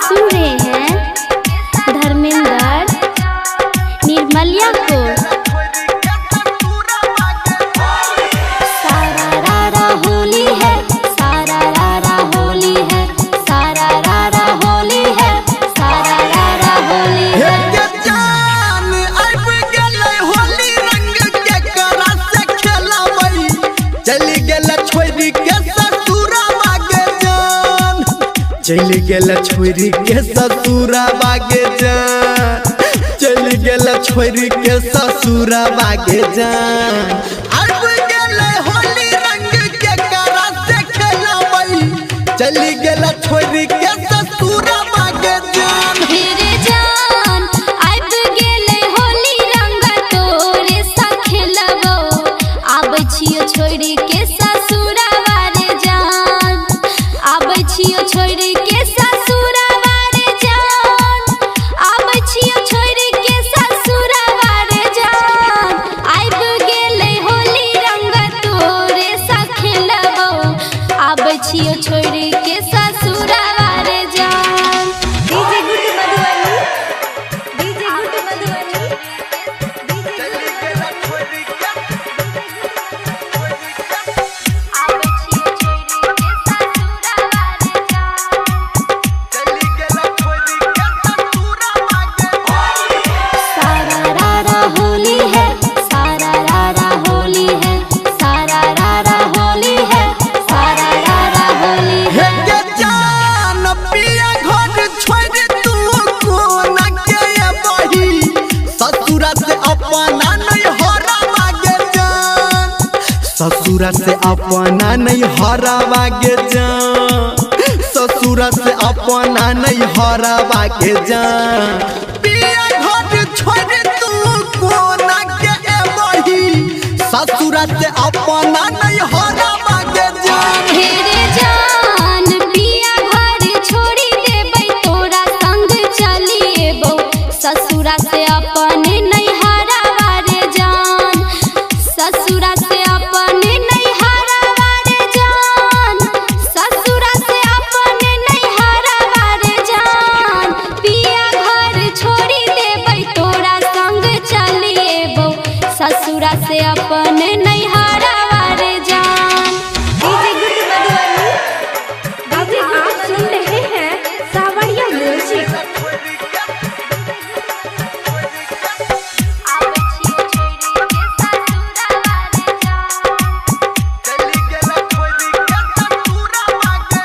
सुन रहे हैं धर्मेंद्र निर्मलिया को। सारा रारा होली है, सारा रारा होली है, सारा रारा होली है, सारा रारा होली है। जान अब गेलै होली रंग के करा से खेलबै, चली गेल छोरी के ससुरवा के जान, चली गेल छोरी के ससुरवा के जान, चली गेल छोरी के ससुरवा के जान। अब गेलै होली रंग के करा से खेलबै, चली गेल छोरी के ससुरवा के जान। हेरे जान अब गेलै होली रंग तोरे सा खेलबो, आबै छियो छोरी के ससुरवा रे जान, आबै छियो छोरी के ससुरवा रे जान, आबै छियो छोरी के ससुरवा रे जान। अब गेलै होली रंग तोरे सा खेलबो, आबै छियो छोरी के ससुरवा रे जान। DJ good Madhubani, DJ good Madhubani, चली गेल छोरी के आबै छियो छोरी के ससुरवा रे जान। चली गेल छोरी के ससुरवा के सारा रारा होली है, सारा रारा होली है, सारा रारा होली है, सारा रारा होली है। हे जान पिया घर छोड़ तू कोना के बही, ससुरा से अपना नहीं हरावा गे जान, ससुरा से अपना नहीं हरावा गे जान, ससुरा से अपना नहीं हरावा गे जान। पिया घर छोड़ तू कोना के बही, ससुरा से अपना नहीं हरावा गे जान। हेरे जान पिया घर छोड़ी देबै, तोरा संग चली एबो, ससुरा से अपने नहीं हरावा रे जान, ससुरा से अपने नहीं हरावा रे जान, ससुरा से अपने नहीं हरावा रे जान। पिया घर छोड़ी देबै, तोरा संग चली एबो, ससुरा से अपने नहीं हरावा रे जान। DJ good Madhubani. डीजे आप सुन रहे हैं सावरिया म्यूजिक। आबै छियो छोरी के ससुरवा रे जान। चली गेल छोरी के ससुरवा के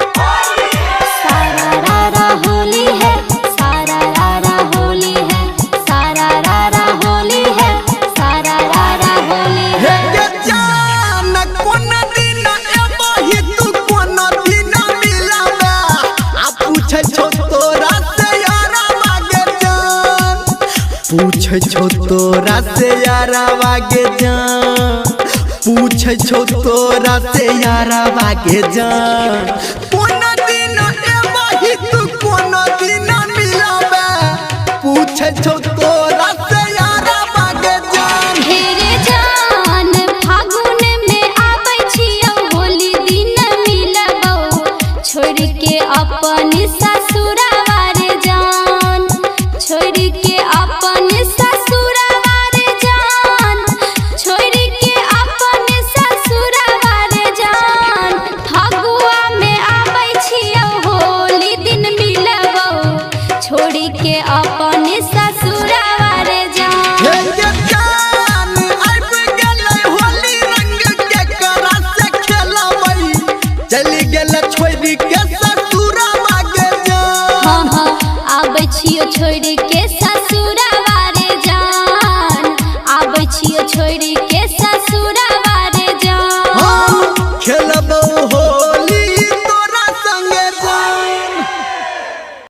सारा रारा होली है, सारा रारा होली है, सारा रारा होली है, सारा रारा होली है। हे जान कोन दिन एबही तू कोन दिन मिलाबे, आ पूछै छौ तोरा से यारवा गे जान, पूछै छौ तोरा से यारवा गे जान, पूछै छौ तोरा से यारवा गे जान। कोन दिन एबही तू कोन दिन मिलाबे, पूछै छौ तोरा से यारवा गे जान। हेरे जान फागुन में आबै छियो, होली दिन मिलबो, छोड़ के अपन ससुरवा रे जान, छोड़ के अपन ससुरवा रे जान, छोड़ के अपन ससुरवा रे जान। फगुआ में आबै छियो, होली दिन मिलबो, छोड़ के अपन ससुरवा रे जान। हे जान अब गेलै होली रंग के करा से खेलबै, चली गेल छोरी के ससुरवा के जान। हाँ हाँ आबै छियो छोड़ के ससुरवा रे जान, आबै छियो छोड़